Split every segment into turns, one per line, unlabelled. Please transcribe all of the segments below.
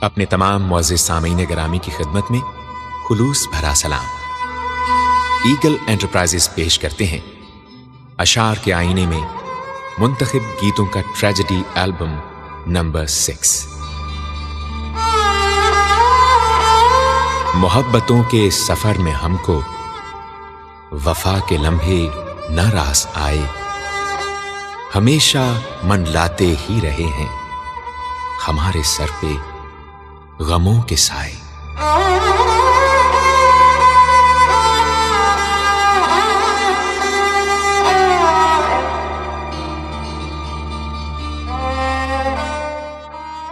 अपने तमाम मुअज़्ज़िज़ सामीन गिरामी की खिदमत में खुलूस भरा सलाम। ईगल एंटरप्राइजेस पेश करते हैं अशार के आईने में मुंतखब गीतों का ट्रेजेडी एल्बम नंबर 6। मोहब्बतों के सफर में हमको वफा के लम्हे न रास आए, हमेशा मंडलाते ही रहे हैं हमारे सर पे गमों के साए।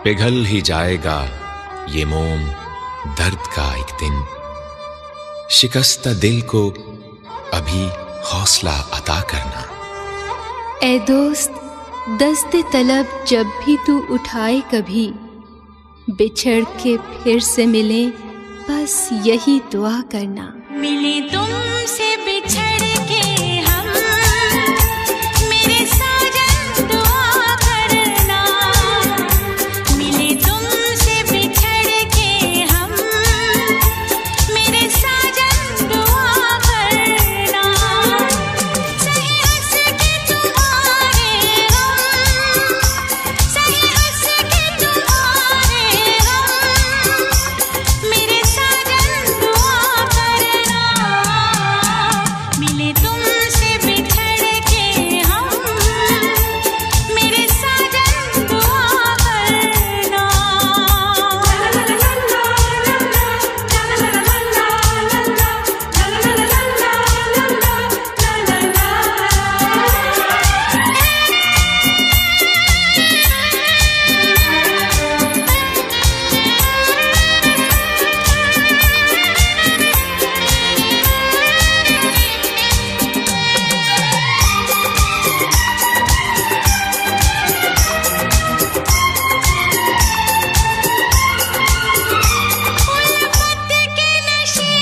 पिघल ही जाएगा ये मोम दर्द का एक दिन, शिकस्ता दिल को अभी हौसला अता करना।
ए दोस्त दस्ते तलब जब भी तू उठाए कभी, बिछड़ के फिर से मिले बस यही दुआ करना।
मिले तुमसे बिछड़ के हम, मेरे साजन दुआ करना। मिले तुमसे बिछड़ के हम, मेरे साजन दुआ करना। सही हंस के तुम्हारे गम, सही हंस के तुम्हारे गम, मेरे साजन दुआ करना। मिले तुमसे बिछड़ के हम, मेरे साजन दुआ करना। उल्फत के नशे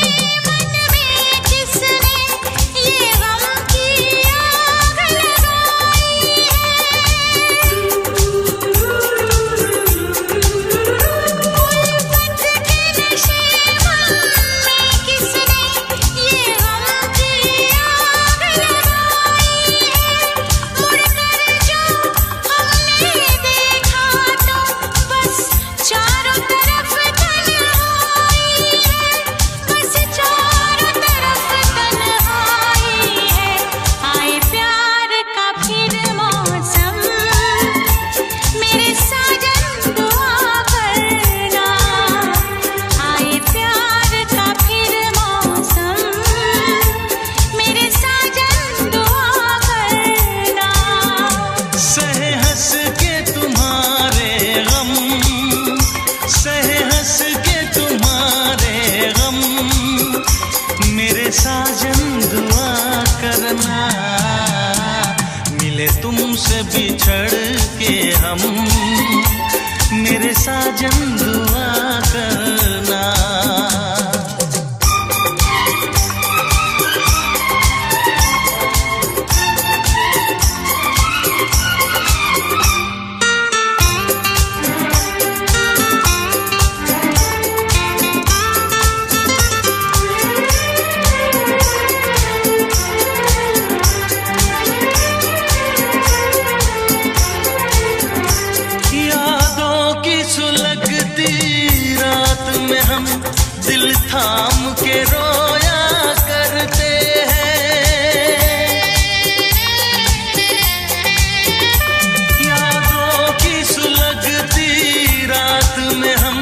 मन में किसने ये गम की आग लगाई है। उल्फत के नशे मन में किसने ये गम की आग लगाई है। मुड़कर जो हमने देखा तो बस चारों तरफ तन्हाई है, बस चारों तरफ तन्हाई है। आए प्यार का फिर मौसम, मेरे साजन दुआ करना। आए प्यार का फिर मौसम, मेरे साजन दुआ करना।
सहे हंस के तुम्हारे गम, सहे हंस के तुम्हारे गम, मेरे साजन दुआ करना। मिले तुमसे बिछड़ के हम, मेरे साजन दुआ करना। यादों की सुलगती रात में हम दिल थाम के रोया करते हैं। यादों की सुलगती रात में हम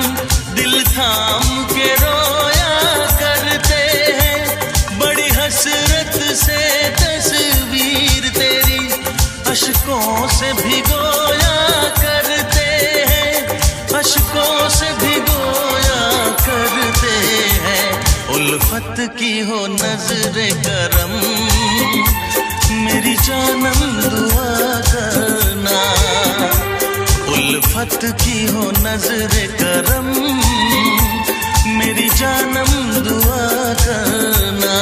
दिल थाम के रोया करते हैं। बड़ी हसरत से तस्वीर तेरी अशकों से भिगोया करते हैं, अशकों से भिगोया करते हैं। उल्फत की हो नजरे करम, मेरी जानम दुआ करना। उल्फत की हो नजरे करम, मेरी जानम दुआ करना।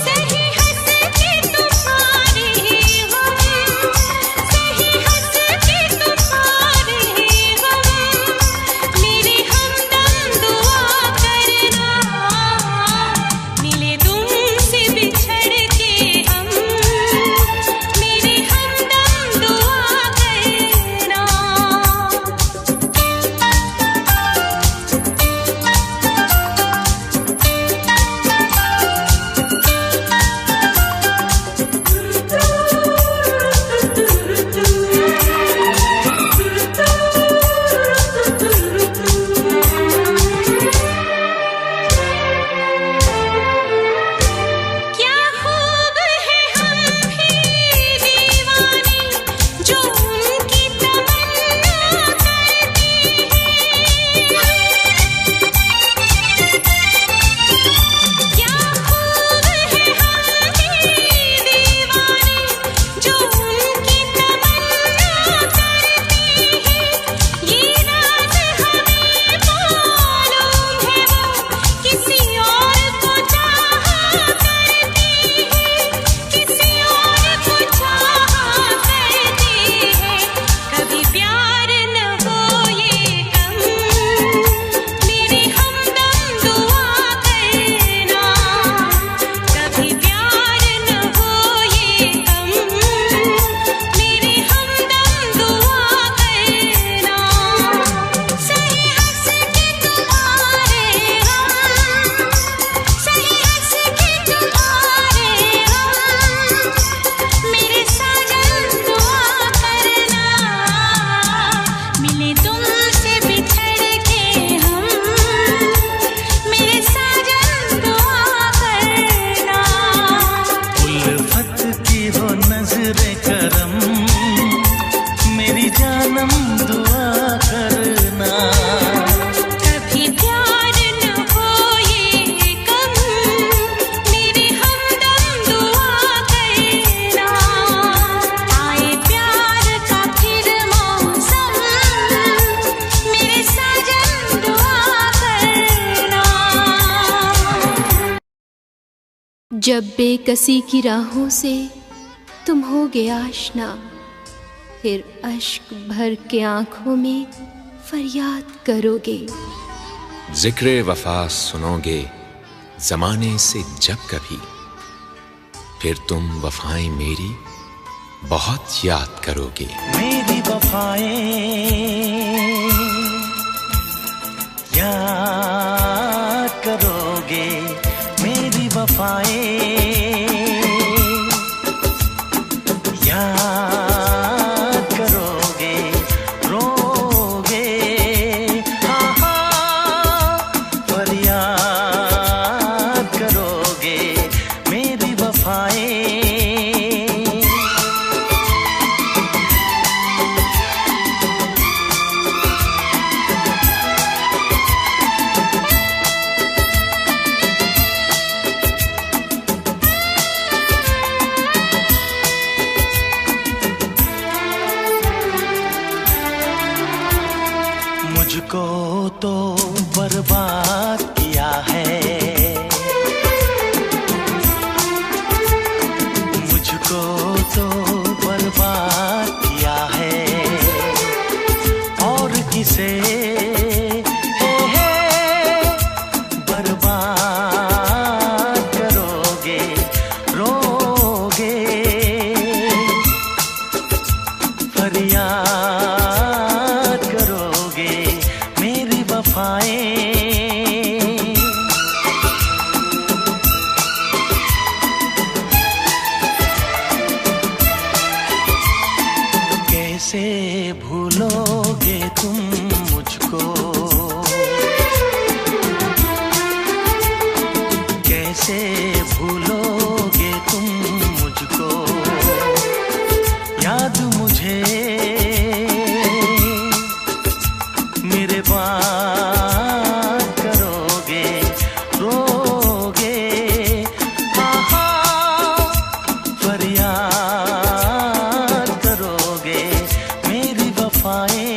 सही हंस के तुम्हारे गम, सही हंस के तुम्हारे गम,
जानम दुआ करना।
कभी प्यार न हो ये कम, मेरे हमदम दुआ करना। आए प्यार का फिर मौसम, मेरे साजन दुआ करना।
जब बेकसी की राहों से तुम होगे आशना, फिर अश्क भर के आंखों में फरियाद करोगे।
जिक्र वफा सुनोगे जमाने से जब कभी, फिर तुम वफाएं मेरी बहुत याद करोगे।
मेरी वफाएं याद करोगे, मेरी वफाएं याद करोगे, रोगे हाँ हाँ, फरियाद करोगे, मेरी वफाएं। मुझको तो बर्बाद किया है, मुझको तो बर्बाद किया है, और किसे बर्बाद करोगे, रोगे फरियाद करोगे, मेरी वफाएं। कैसे भूलोगे तुम मुझको, कैसे भूलोगे तुम मुझको, याद मुझे मेरे बात करोगे, रोगे हाँ हाँ, फरियाद करोगे, मेरी वफाएं।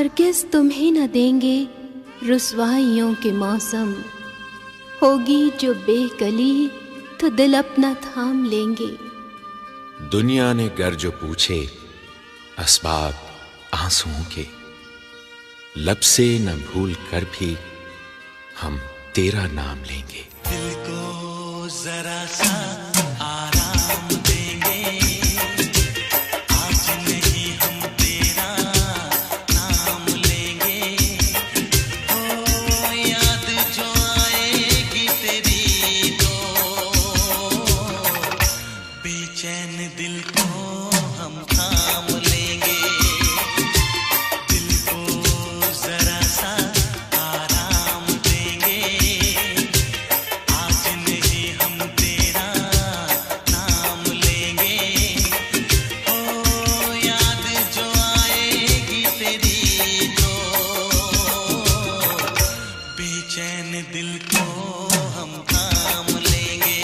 हरगिज तुम्हें न देंगे रुसवाइयों के मौसम। होगी जो बेकली तो दिल अपना थाम लेंगे।
दुनिया ने गर जो पूछे असबाब आंसुओं के, लब से न भूल कर भी हम तेरा नाम लेंगे।
दिल को जरा सा आराम देंगे, आज नहीं हम तेरा नाम लेंगे। ओ याद जो आएगी तेरी तो बेचैन दिल को हम थाम लेंगे। दिल को जरा सा आराम देंगे, आज नहीं हम तेरा नाम लेंगे। ओ याद जो आएगी तेरी तो बेचैन दिल को हम थाम लेंगे।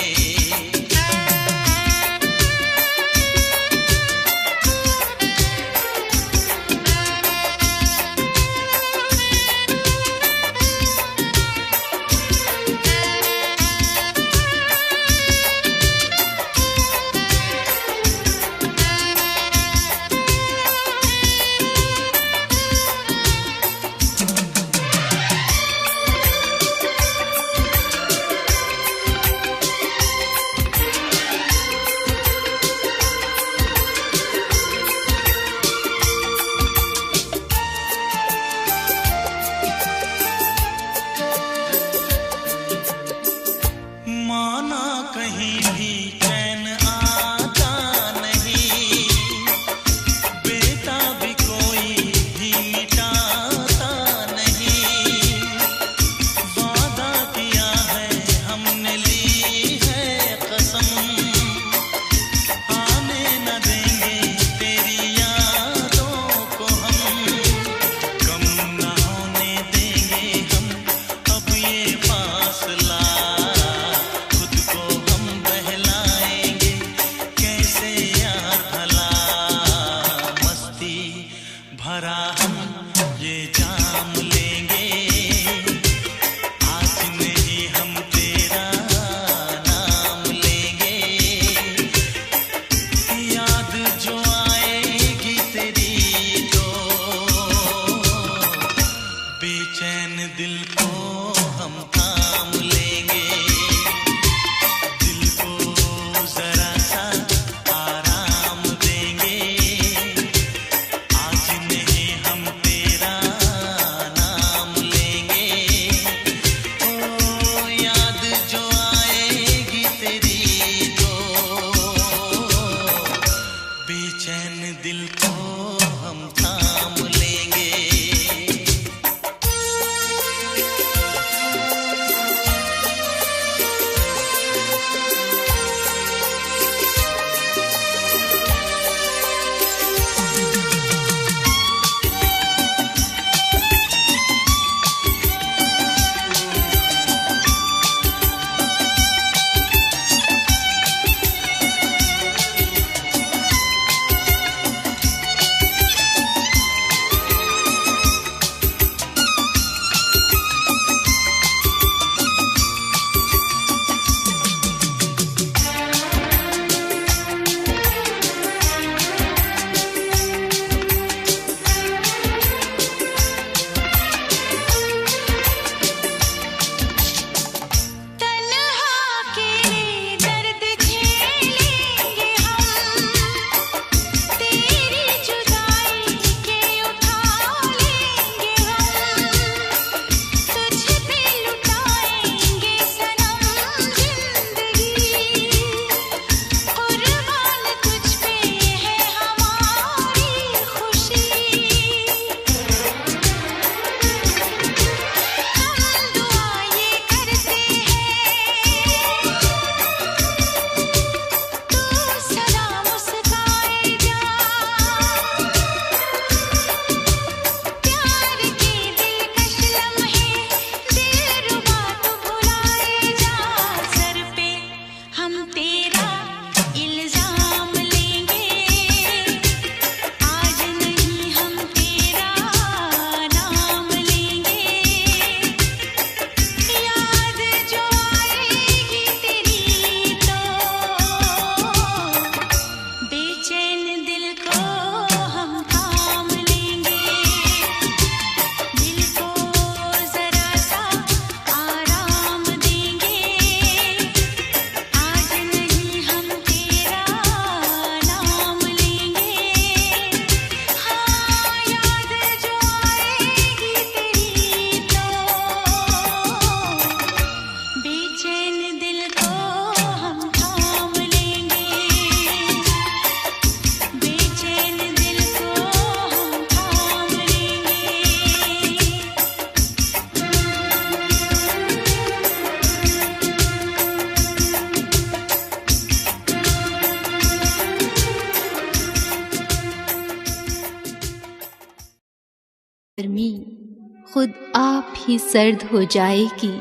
खुद आप ही सर्द हो जाएगी।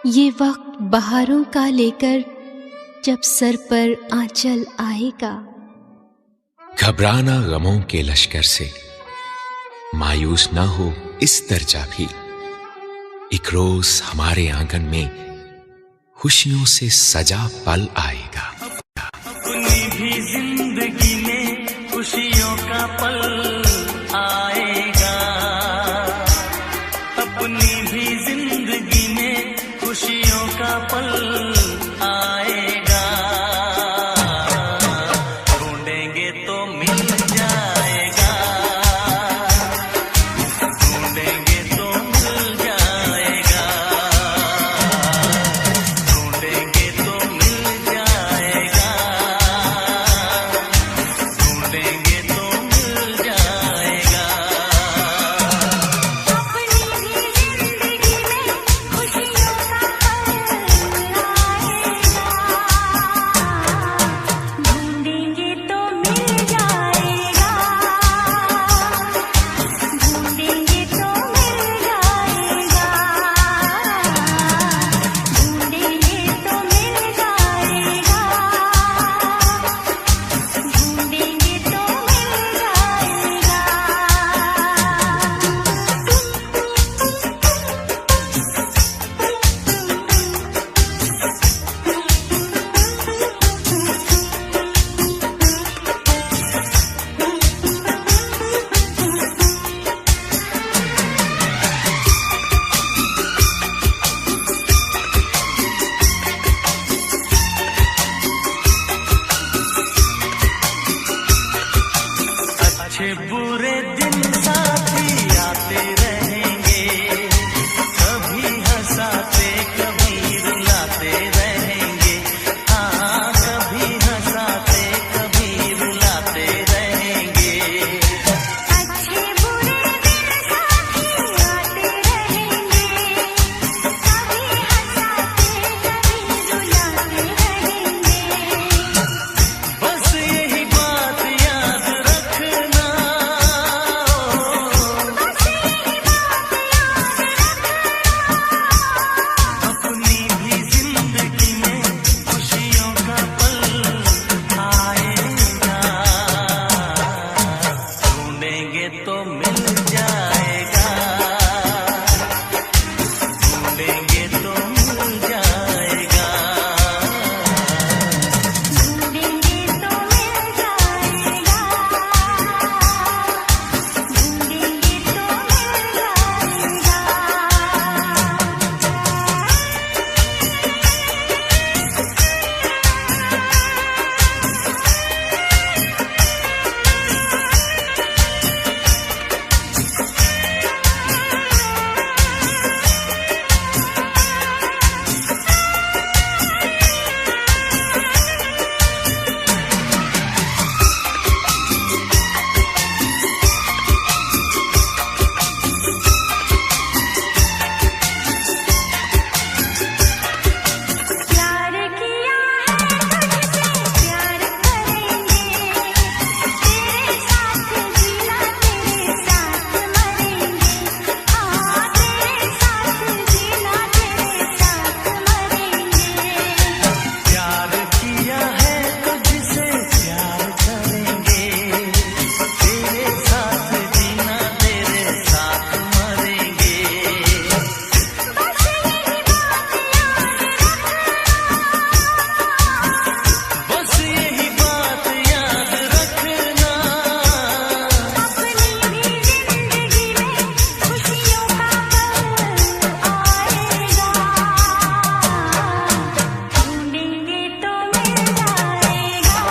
ये वक्त बहारों का लेकर जब सर पर आंचल आएगा।
घबराना गमों के लश्कर से, मायूस ना हो इस दर्जा भी। एक रोज हमारे आंगन में खुशियों से सजा पल आएगा।
अपनी भी जिंदगी में खुशियों का पल आएगा। अपनी भी जिंदगी में खुशियों का पल आएगा। ढूंढेंगे तो मिल जाएगा। ढूंढेंगे तो मिल जाएगा। ढूंढेंगे तो मिल जाएगा। ढूंढेंगे तो मिल जाएगा।
अपनी भी जिंदगी में खुशियों का पल आएगा। ढूंढेंगे तो मिल जाएगा। ढूंढेंगे तो मिल जाएगा। ढूंढेंगे तो मिल जाएगा। ढूंढेंगे तो
अच्छे बुरे दिन साथी आते रहेंगे। कभी हंसाते कभी रुलाते रहेंगे। हाँ, कभी हंसाते कभी रुलाते रहेंगे।
अच्छे बुरे दिन साथी आते रहेंगे। कभी हंसाते कभी रुलाते रहेंगे।
बस यही बात याद रखना। अपनी भी जिंदगी में खुशियों का पल आएगा। ढूंढेंगे तो मिल जाएगा। ढूंढेंगे तो मिल जाएगा।
ढूंढेंगे तो मिल जाएगा। ढूंढेंगे तो मिल जाएगा। प्यार किया है तुझसे प्यार करेंगे। तेरे साथ जीना तेरे साथ मरेंगे। हाँ, तेरे साथ जीना तेरे साथ मरेंगे।
प्यार किया है तुझसे प्यार करेंगे। तेरे साथ जीना तेरे साथ मरेंगे।
बस यही बात याद रखना।
बस यही बात याद रखना।
अपनी भी जिंदगी में खुशियों का पल आएगा। ढूंढेंगे तो मिल जाएगा।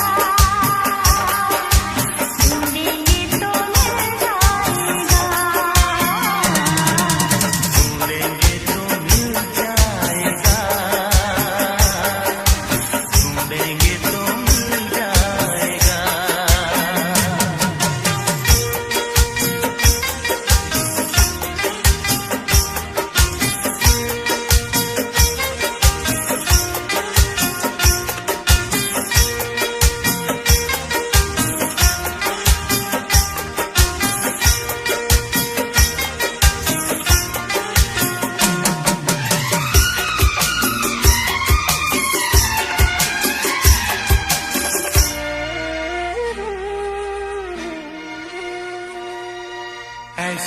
ढूंढेंगे तो मिल जाएगा।
ढूंढेंगे तो मिल जाएगा। ढूंढेंगे तो मिल जाएगा।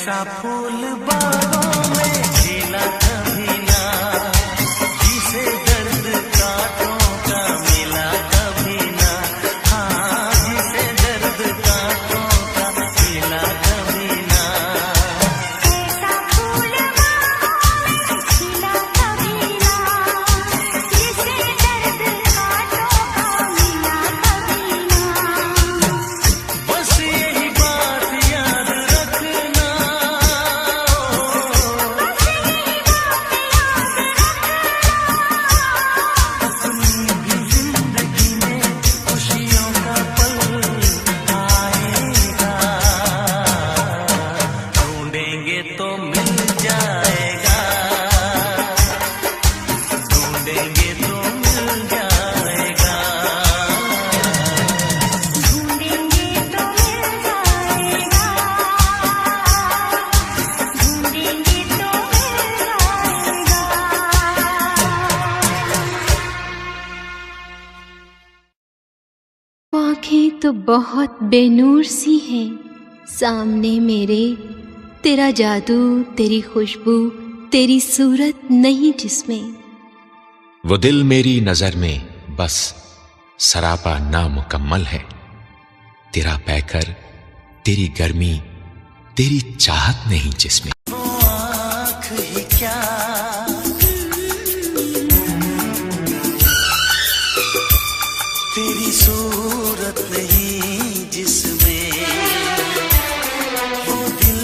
ऐसा फूल बागों में खिला कभी ना, जिसे दर्द कांटों का मिला कभी ना। हाँ, जिसे दर्द कांटों का मिला कभी ना।
ऐसा फूल बागों में खिला कभी ना, जिसे दर्द कांटों का मिला कभी ना।
बस यही बात याद रखना, अपनी भी जिंदगी में खुशियों का पल आएगा, ढूंढेंगे तो मिल जाएगा, ढूंढेंगे तो मिल जाएगा।
ढूंढेंगे तो मिल जाएगा, ढूंढेंगे तो मिल जाएगा।
वो आंखें तो बहुत बेनूर सी हैं, सामने मेरे तेरा जादू, तेरी खुशबू, तेरी सूरत नहीं जिसमें।
वो दिल मेरी नजर में बस सरापा नामुकम्मल है। तेरा पैकर, तेरी गर्मी, तेरी चाहत नहीं जिसमें।
वो आँख ही क्या, तेरी सूरत नहीं जिसमें। वो दिल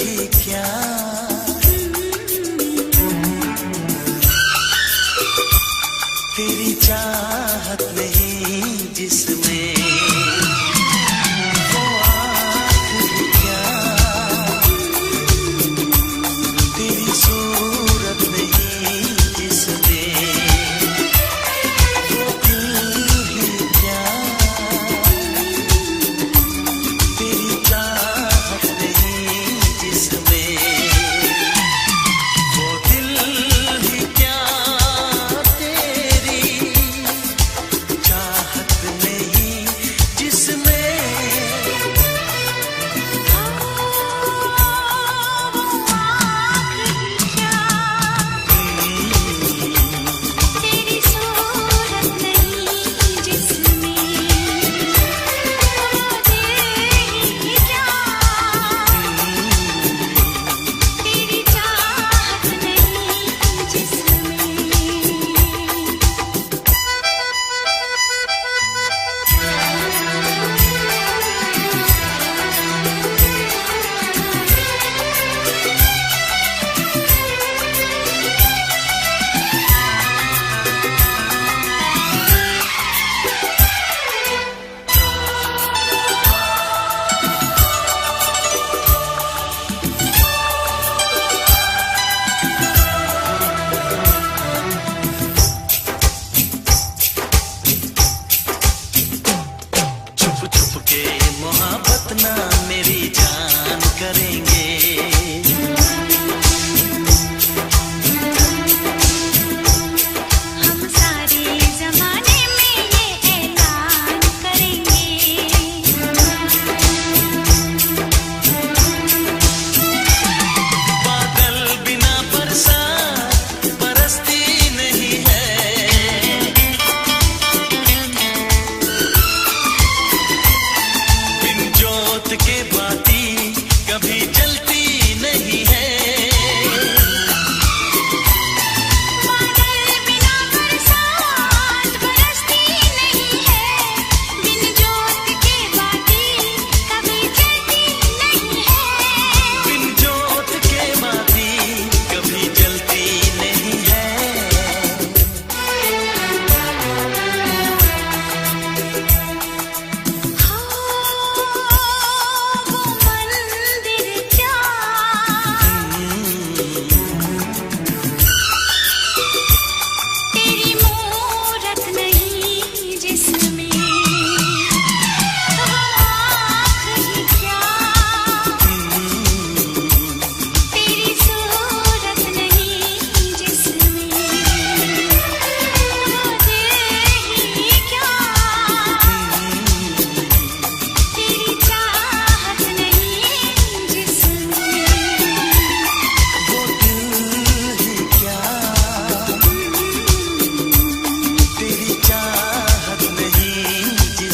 ही क्या, तेरी चाहत नहीं जिसमें। वो आँख ही क्या, तेरी सूरत नहीं जिसमें। वो दिल ही क्या, तेरी चाहत नहीं जिसमें। वो दिल ही क्या, तेरी चाहत नहीं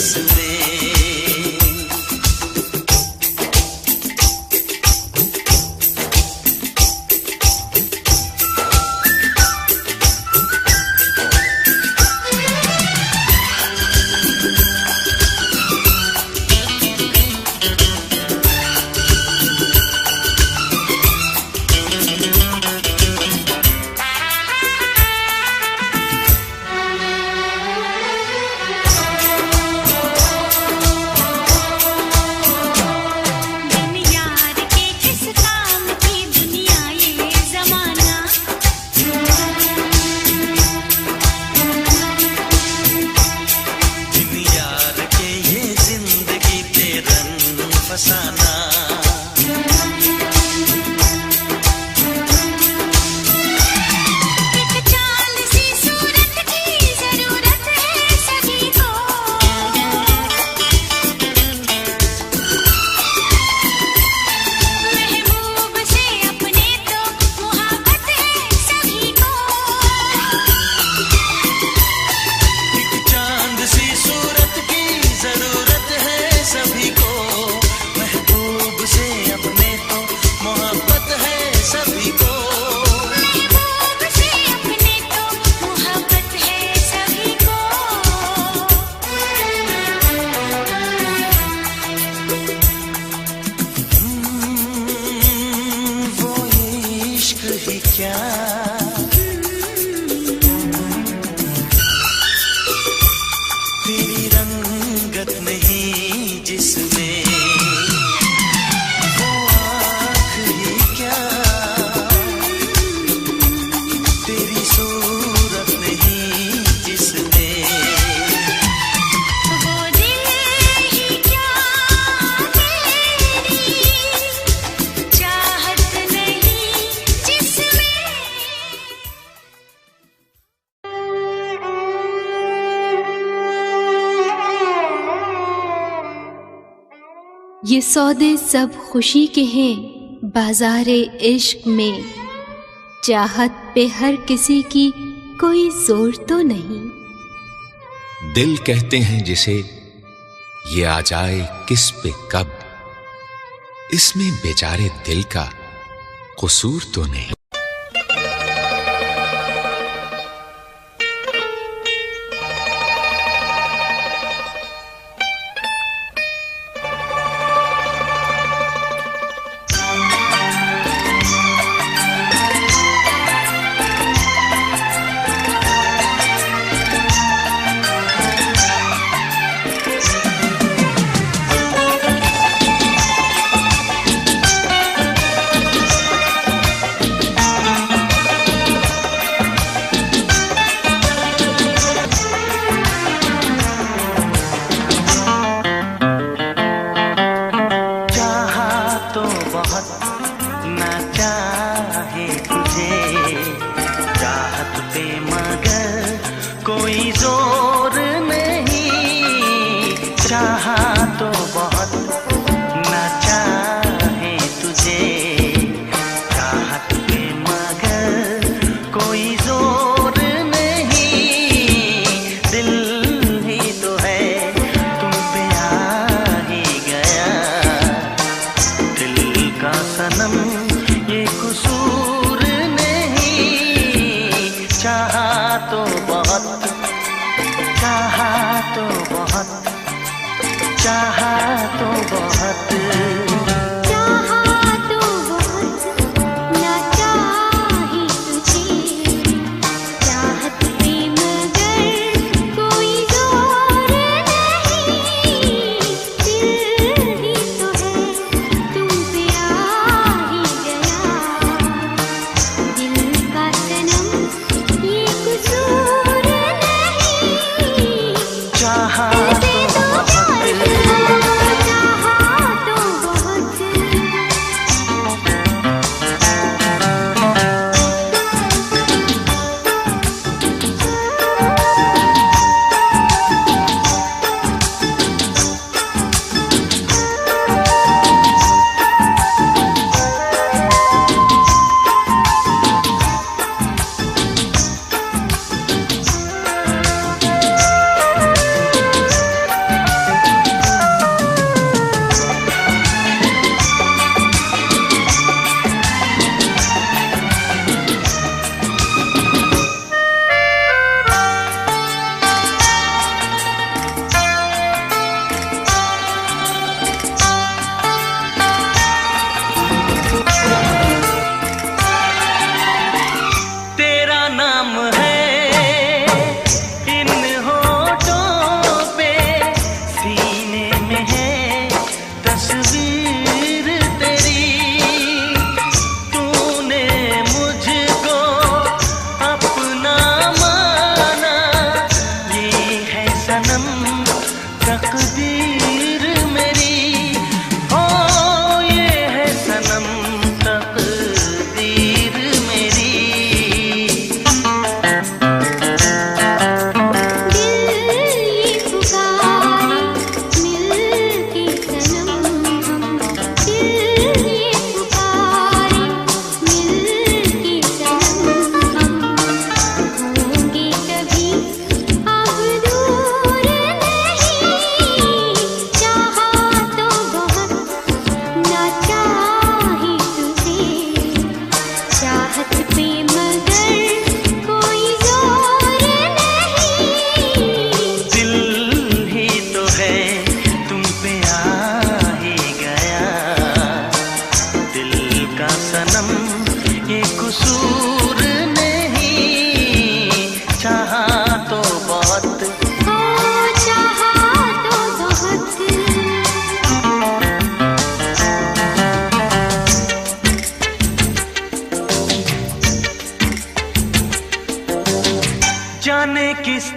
जिसमें फसाना
एक चांद सी सूरत की जरूरत है सभी को महबूब से अपने तो मोहब्बत है सभी को
एक चांद सी सूरत की जरूरत है सभी को महबूब से अपने तो मोहब्बत है सभी को
महबूब से अपने तो मोहब्बत है सभी को
वो इश्क ही क्या तेरी रंगत नहीं जिसमें वो आँख ही क्या तेरी सूरत नहीं जिसमें
वो दिल ही क्या तेरी चाहत नहीं जिसमें
ये सौदे सब खुशी के हैं बाज़ारे इश्क में, चाहत पे हर किसी की कोई जोर तो नहीं।
दिल कहते हैं जिसे ये आ जाए किस पे कब, इसमें बेचारे दिल का कसूर तो नहीं।
चाहा तो बहुत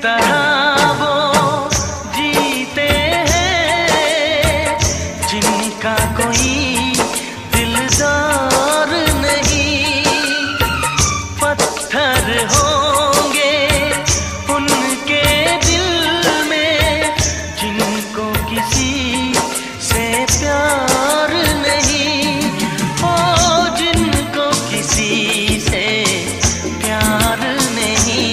तरह वो जीते हैं जिनका कोई दिलदार नहीं। पत्थर होंगे उनके दिल में जिनको किसी से प्यार नहीं। ओ जिनको किसी से प्यार नहीं।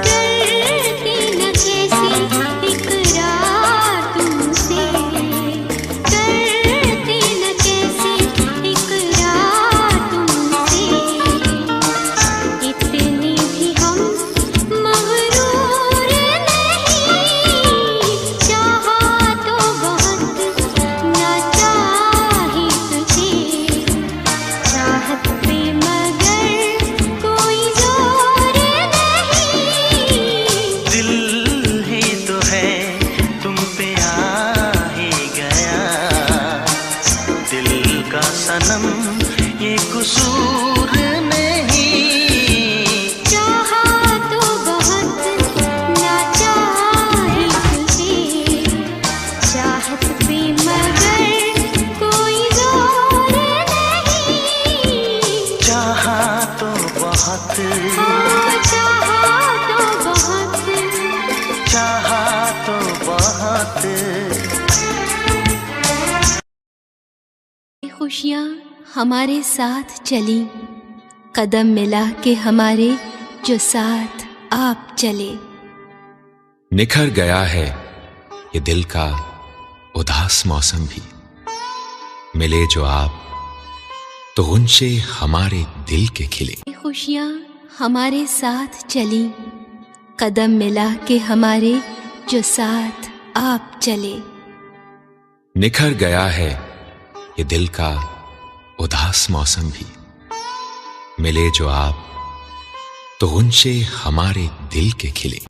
करती न कैसी इकरार तुमसे, करती न कैसी इकरार तुमसे। इतने भी हम मगरूर नहीं, चाहा तो बहुत ना चाहे तुझे। चाहत पे मगर कोई जोर नहीं।
दिल ही तो है तुम पे आ ही गया। दिल का सनम ये कसूर नहीं।
चाहा तो बहुत ना चाहे तुझे। चाहत पे मगर कोई जोर नहीं।
चाहा तो बहुत,
चाहा तो बहुत।
चाहा तो बहुत।
खुशियाँ हमारे साथ चली, कदम मिला के हमारे जो साथ आप चले।
निखर गया है ये दिल का उदास मौसम भी, मिले जो आप तो गुंशे हमारे दिल के खिले।
खुशियाँ हमारे साथ चली, कदम मिला के हमारे जो साथ आप चले।
निखर गया है ये दिल का उदास मौसम भी, मिले जो आप तो गुंशे हमारे दिल के खिले।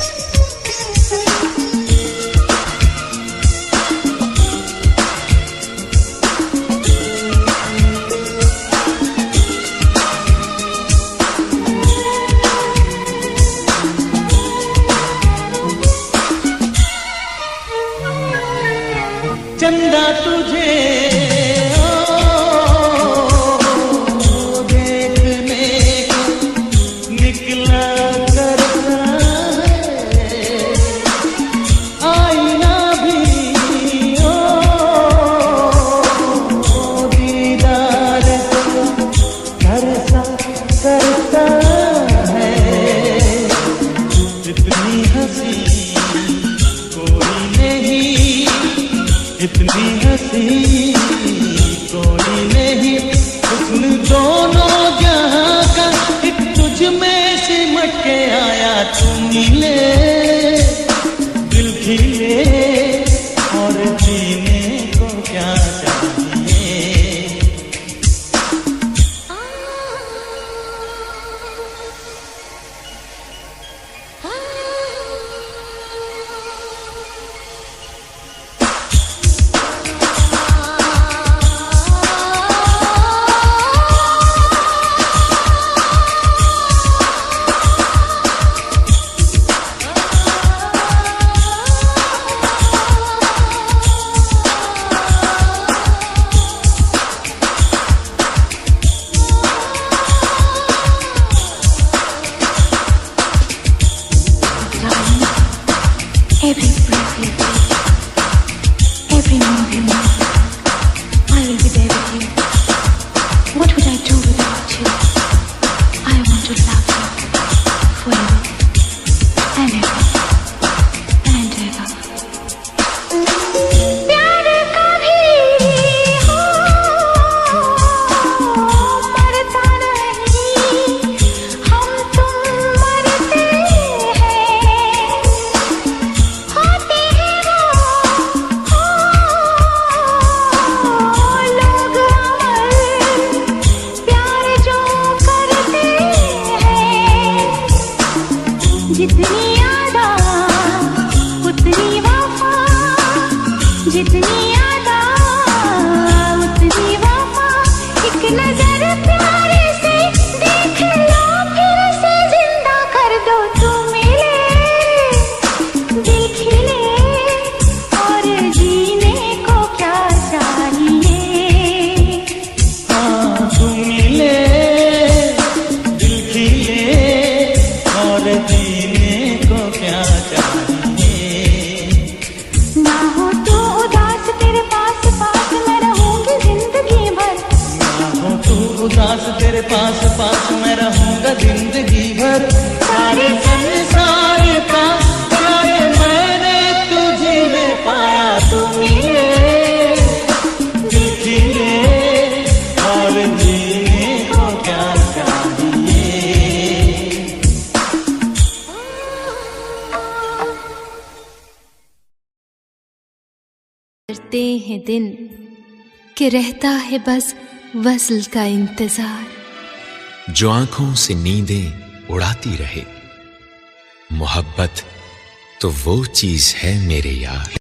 चंदा तुझे देखने को निकला करता है। आईना भी दीदार करता करता है। इतनी हंसी कोई नहीं, इतनी हंसी कोई नहीं। हुस्न दोनों जहां का एक तुझ में सिमट के आया। तू नीले दिल खिले और जीने को क्या चाहिए।
Every breath you take, every move you make, I will be there with you. What would I do without you? I want to love you forever and ever and ever. प्यार कभी हो मरता नहीं, हम तुम मरते हैं। होते हैं वो लोग अमर, प्यार जो करते हैं। जितनी यादा उतनी वफा, जितनी यादा उतनी वफा। एक नजर प्यार से देख लो फिर
करते हैं दिन कि रहता है बस वस्ल का इंतजार।
जो आंखों से नींदें उड़ाती रहे, मोहब्बत तो वो चीज है मेरे यार।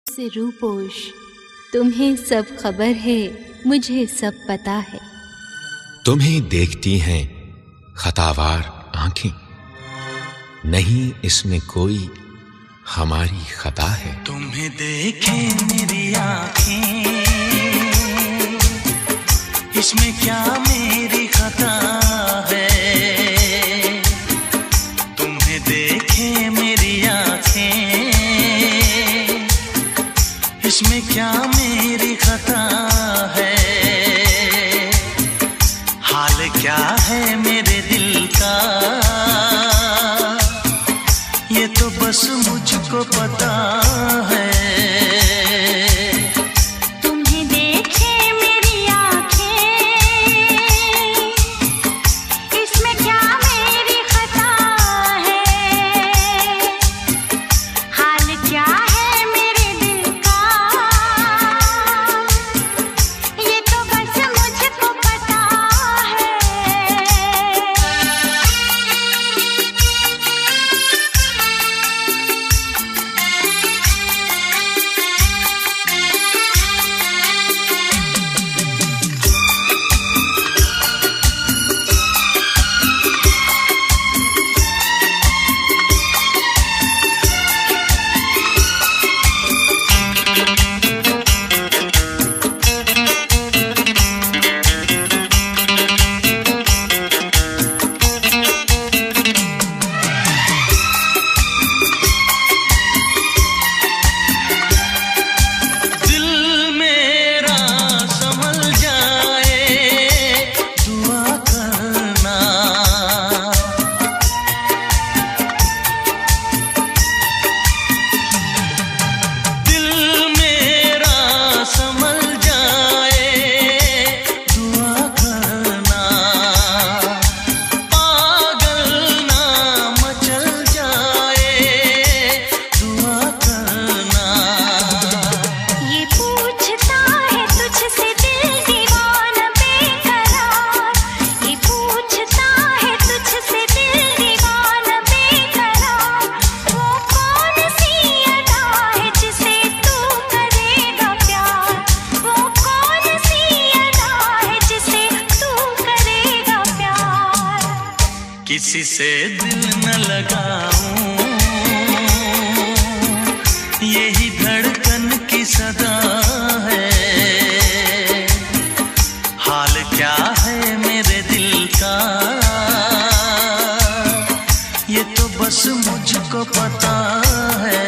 से रूपोश, तुम्हें सब खबर है, मुझे सब पता है।
तुम्हें देखती हैं खतावार आंखें, नहीं इसमें कोई हमारी खता है।
तुम्हें देखे मेरी आँखें, इसमें क्या मेरी खता है। तुम्हें देखे मेरी आँखें, इसमें क्या मेरी खता है। हाल क्या है मेरे दिल का, ये तो बस मुझको पता है।
तुम्हें देखे मेरी आँखें, इसमें क्या मेरी खता है। हाल क्या है मेरे दिल का, ये तो बस मुझको पता है।
किसी से दिल न लगाऊं, यही धड़कन की सदा है। हाल क्या है मेरे दिल का, ये तो बस मुझको पता है।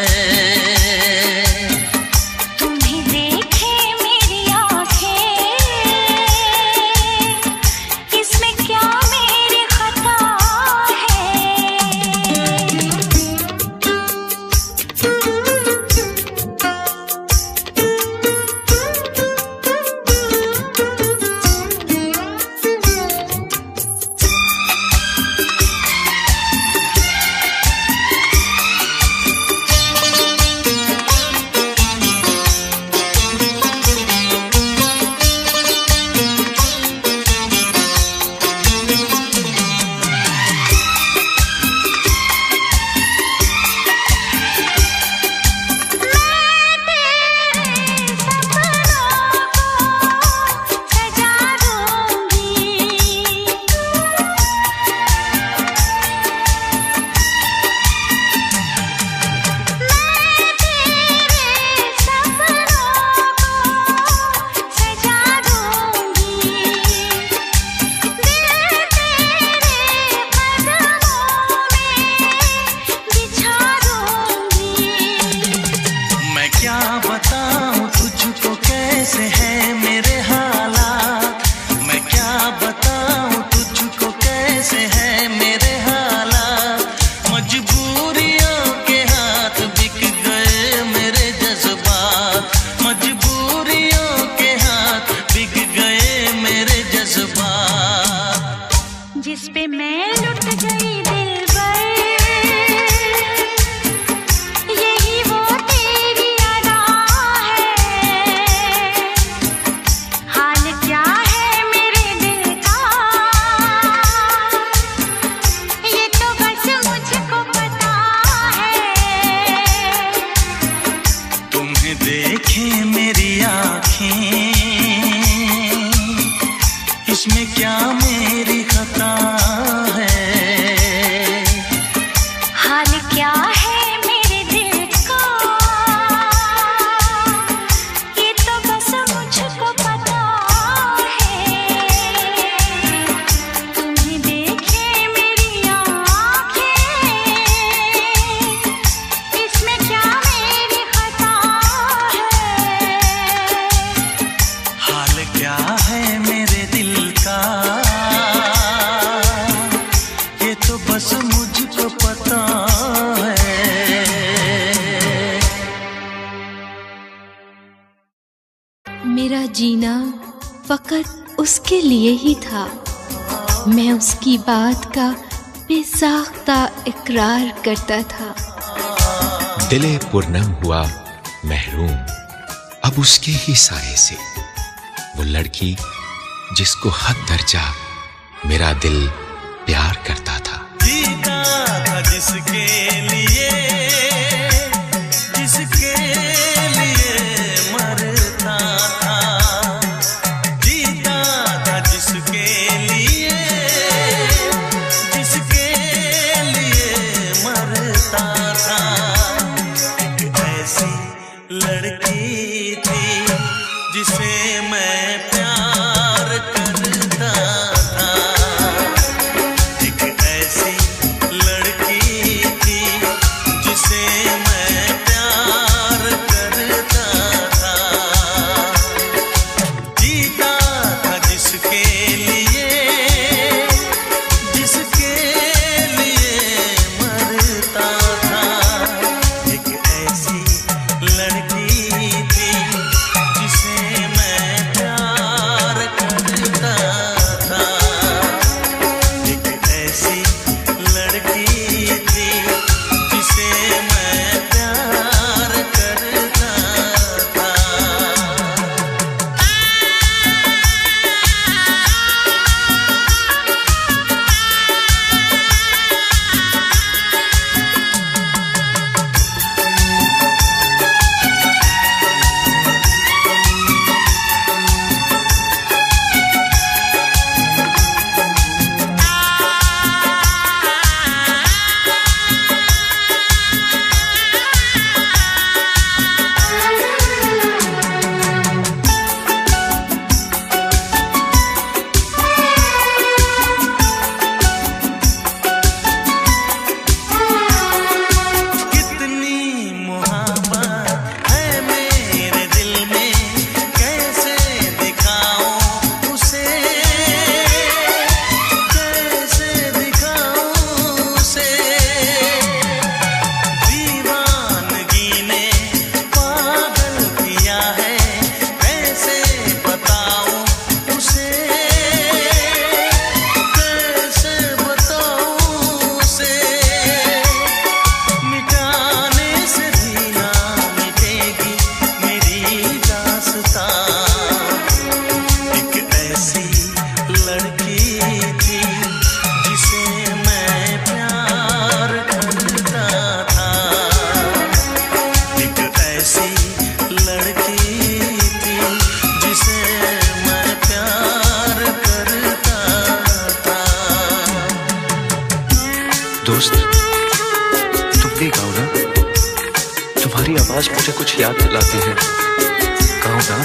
जिस पे मैं लुट गई दिलबर, यही वो तेरी अदा है। हाल क्या है मेरे दिल का, ये तो बस मुझको पता है।
तुम्हें देखे मेरी आँखें, इसमें क्या मेरी खता है।
हाल क्या है मेरे दिल
जीना फकत उसके लिए ही था। मैं उसकी बात का बेसाख्ता इकरार करता था।
दिले पुरनम हुआ महरूम अब उसके ही साए से, वो लड़की जिसको हद दर्जा मेरा दिल प्यार करता था।
जीता था जिसके लिए मरता था, जीता था जिसके लिए मरता था। एक ऐसी लड़की थी जिसे मैं प्यार करता था। एक ऐसी लड़की थी जिसे मैं प्यार करता था। जीता था जिसके लिए मरता था। एक ऐसी लड़की थी जिसे मैं प्यार करता था। एक ऐसी लड़की थी जिसे मैं प्यार करता था। कितनी मोहब्बत है मेरे दिल में, कैसे दिखाऊं उसे, कैसे दिखाऊं उसे। दीवानगी ने पागल किया है, कैसे बताऊं उसे, कैसे बताऊं उसे। मिटाने से भी ना मिटेगी मेरी दास्तां। एक ऐसी लड़की थी जिसे मैं प्यार करता था। एक ऐसी लड़की थी जिसे मैं प्यार करता था।
दोस्त, तुम भी गाओ ना, तुम्हारी आवाज मुझे कुछ याद दिलाती है। गाओ ना।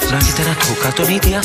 सपना की तरह धोखा तो नहीं दिया?